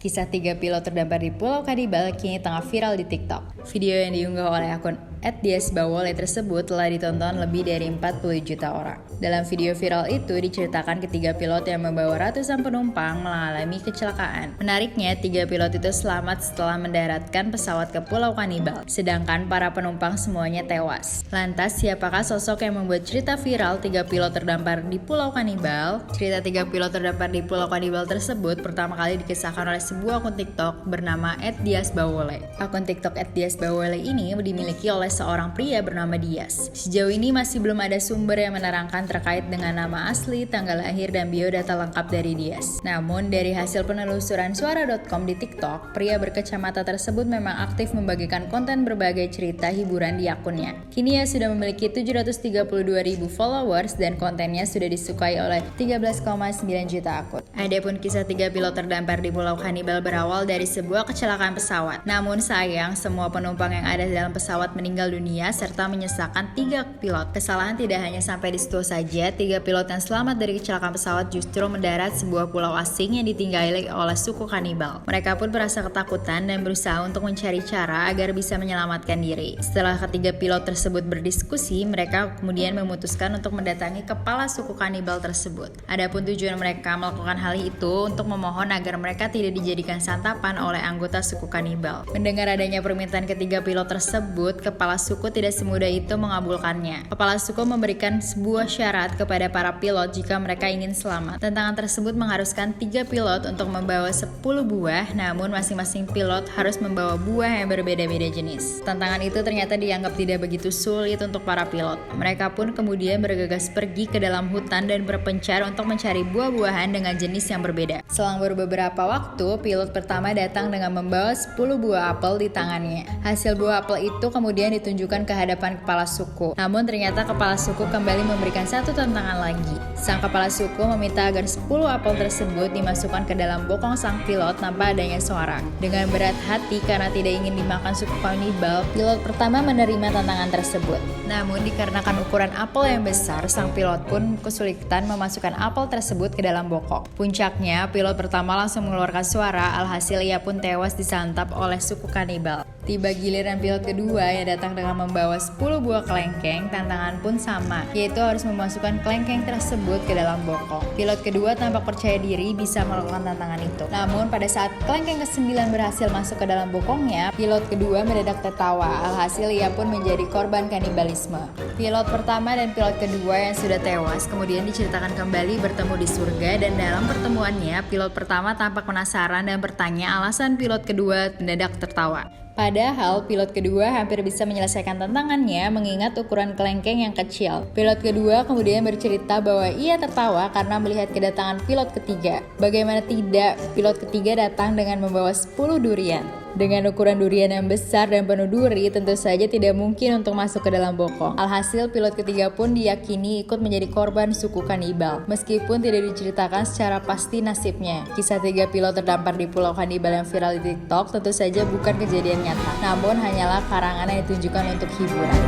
Kisah 3 pilot terdampar di Pulau Kanibal kini tengah viral di TikTok. Video yang diunggah oleh akun @diasbawole tersebut telah ditonton lebih dari 40 juta orang. Dalam video viral itu diceritakan ketiga pilot yang membawa ratusan penumpang mengalami kecelakaan. Menariknya, 3 pilot itu selamat setelah mendaratkan pesawat ke Pulau Kanibal, sedangkan para penumpang semuanya tewas. Lantas, siapakah sosok yang membuat cerita viral 3 pilot terdampar di Pulau Kanibal? Cerita 3 pilot terdampar di Pulau Kanibal tersebut pertama kali dikisahkan oleh sebuah akun TikTok bernama @diasbawole. Akun TikTok @diasbawole ini dimiliki oleh seorang pria bernama Dias. Sejauh ini masih belum ada sumber yang menerangkan terkait dengan nama asli, tanggal lahir, dan biodata lengkap dari Dias. Namun, dari hasil penelusuran suara.com di TikTok, pria berkacamata tersebut memang aktif membagikan konten berbagai cerita hiburan di akunnya. Kini ia sudah memiliki 732.000 followers dan kontennya sudah disukai oleh 13,9 juta akun. Adapun kisah 3 pilot terdampar di Pulau Kanibal berawal dari sebuah kecelakaan pesawat. Namun sayang, semua penumpang yang ada dalam pesawat meninggal dunia serta menyisakan 3 pilot. Kesalahan tidak hanya sampai di situ saja, 3 pilot yang selamat dari kecelakaan pesawat justru mendarat sebuah pulau asing yang ditinggali oleh suku kanibal. Mereka pun merasa ketakutan dan berusaha untuk mencari cara agar bisa menyelamatkan diri. Setelah ketiga pilot tersebut berdiskusi, mereka kemudian memutuskan untuk mendatangi kepala suku kanibal tersebut. Adapun tujuan mereka melakukan hal itu untuk memohon agar mereka tidak dijadikan santapan oleh anggota suku kanibal. Mendengar adanya permintaan ketiga pilot tersebut, kepala suku tidak semudah itu mengabulkannya. Kepala suku memberikan sebuah syarat kepada para pilot jika mereka ingin selamat. Tantangan tersebut mengharuskan 3 pilot untuk membawa 10 buah, namun masing-masing pilot harus membawa buah yang berbeda-beda jenis. Tantangan itu ternyata dianggap tidak begitu sulit untuk para pilot. Mereka pun kemudian bergegas pergi ke dalam hutan dan berpencar untuk mencari buah-buahan dengan jenis yang berbeda. Selang beberapa waktu, pilot pertama datang dengan membawa 10 buah apel di tangannya. Hasil buah apel itu kemudian ditunjukkan ke hadapan kepala suku. Namun ternyata kepala suku kembali memberikan satu tantangan lagi. Sang kepala suku meminta agar 10 apel tersebut dimasukkan ke dalam bokong sang pilot tanpa adanya suara. Dengan berat hati karena tidak ingin dimakan suku kanibal, pilot pertama menerima tantangan tersebut. Namun dikarenakan ukuran apel yang besar, sang pilot pun kesulitan memasukkan apel tersebut ke dalam bokong. Puncaknya, pilot pertama langsung mengeluarkan suara, alhasil ia pun tewas disantap oleh suku kanibal. Tiba giliran pilot kedua yang datang dengan membawa 10 buah kelengkeng. Tantangan pun sama, yaitu harus memasukkan kelengkeng tersebut ke dalam bokong. Pilot kedua tampak percaya diri bisa melakukan tantangan itu. Namun pada saat kelengkeng ke-9 berhasil masuk ke dalam bokongnya, pilot kedua mendadak tertawa, alhasil ia pun menjadi korban kanibalisme. Pilot pertama dan pilot kedua yang sudah tewas kemudian diceritakan kembali bertemu di surga, dan dalam pertemuannya pilot pertama tampak penasaran dan bertanya alasan pilot kedua mendadak tertawa. Padahal pilot kedua hampir bisa menyelesaikan tantangannya mengingat ukuran kelengkeng yang kecil. Pilot kedua kemudian bercerita bahwa ia tertawa karena melihat kedatangan pilot ketiga. Bagaimana tidak, pilot ketiga datang dengan membawa 10 durian. Dengan ukuran durian yang besar dan penuh duri, tentu saja tidak mungkin untuk masuk ke dalam bokong. Alhasil pilot ketiga pun diyakini ikut menjadi korban suku kanibal. Meskipun tidak diceritakan secara pasti nasibnya. Kisah 3 pilot terdampar di Pulau Kanibal yang viral di TikTok tentu saja bukan kejadian nyata, namun hanyalah karangan yang ditunjukkan untuk hiburan.